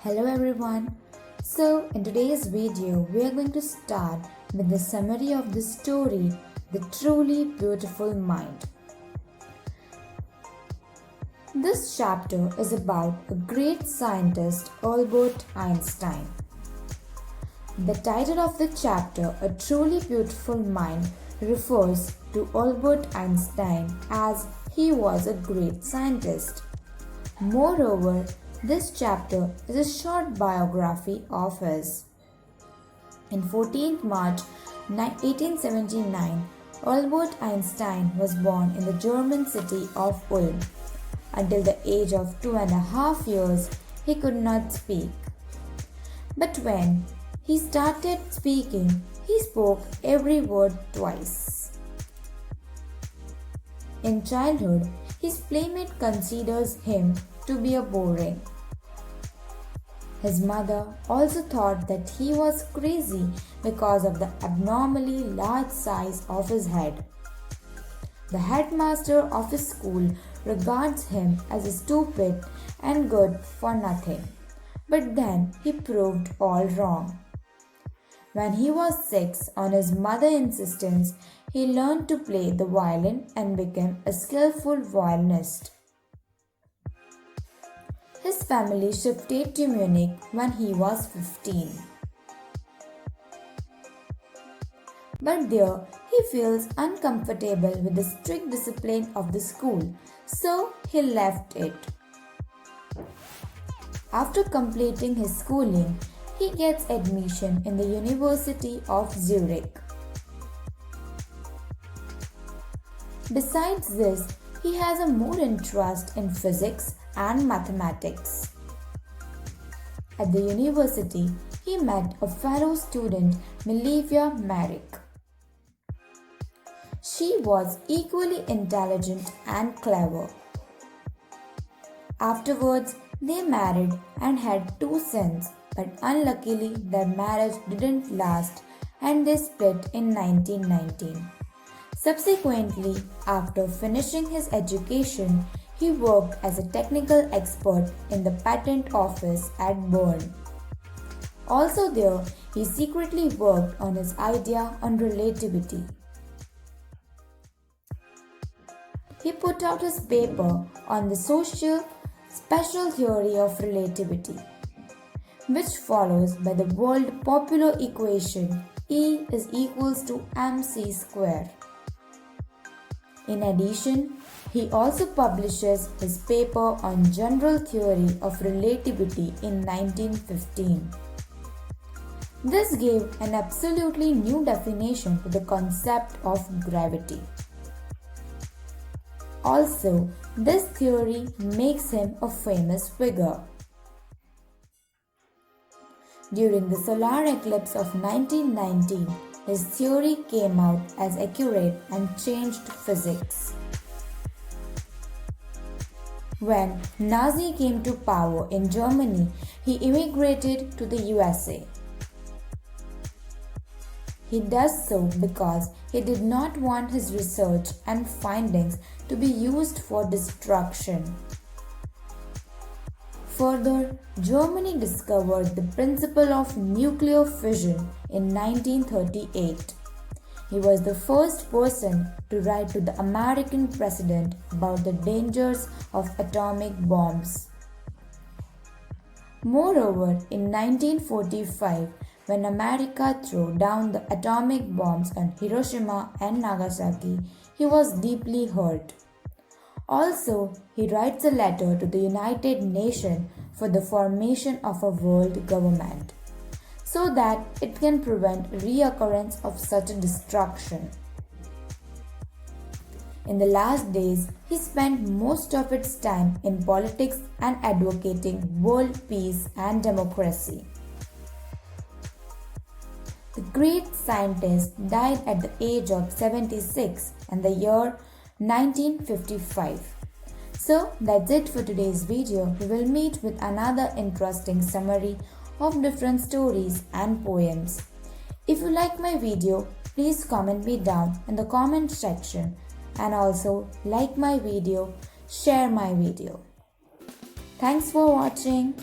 Hello everyone. So in today's video we are going to start with the summary of the story The Truly Beautiful Mind. This chapter is about a great scientist Albert Einstein. The title of the chapter A Truly Beautiful Mind refers to Albert Einstein as he was a great scientist. Moreover, this chapter is a short biography of his. In 14th March 1879, Albert Einstein was born in the German city of Ulm. Until the age of 2.5 years, he could not speak. But when he started speaking, he spoke every word twice. In childhood, his playmate considers him to be a boring. His mother also thought that he was crazy because of the abnormally large size of his head. The headmaster of his school regards him as stupid and good for nothing. But then he proved all wrong. When he was 6, on his mother's insistence, he learned to play the violin and became a skillful violinist. His family shifted to Munich when he was 15. But there he feels uncomfortable with the strict discipline of the school, so he left it. After completing his schooling, he gets admission in the University of Zurich. Besides this, he has a more interest in physics and mathematics. At the university, he met a fellow student, Milivia Merrick. She was equally intelligent and clever. Afterwards, they married and had 2 sons, but unluckily their marriage didn't last and they split in 1919. Subsequently, after finishing his education, he worked as a technical expert in the patent office at Bern. Also there, he secretly worked on his idea on relativity. He put out his paper on the social special theory of relativity, which follows by the world popular equation E is equals to mc square. In addition, he also publishes his paper on general theory of relativity in 1915. This gave an absolutely new definition to the concept of gravity. Also, this theory makes him a famous figure. During the solar eclipse of 1919, his theory came out as accurate and changed physics. When Nazi came to power in Germany, he immigrated to the USA. He does so because he did not want his research and findings to be used for destruction. Further, Germany discovered the principle of nuclear fission in 1938. He was the first person to write to the American president about the dangers of atomic bombs. Moreover, in 1945, when America threw down the atomic bombs on Hiroshima and Nagasaki, he was deeply hurt. Also, he writes a letter to the United Nations for the formation of a world government, so that it can prevent reoccurrence of such a destruction. In the last days, he spent most of its time in politics and advocating world peace and democracy. The great scientist died at the age of 76 in the year 1955. So that's it for today's video. We will meet with another interesting summary of different stories and poems. If you like my video, please comment me down in the comment section and also like my video, share my video. Thanks for watching.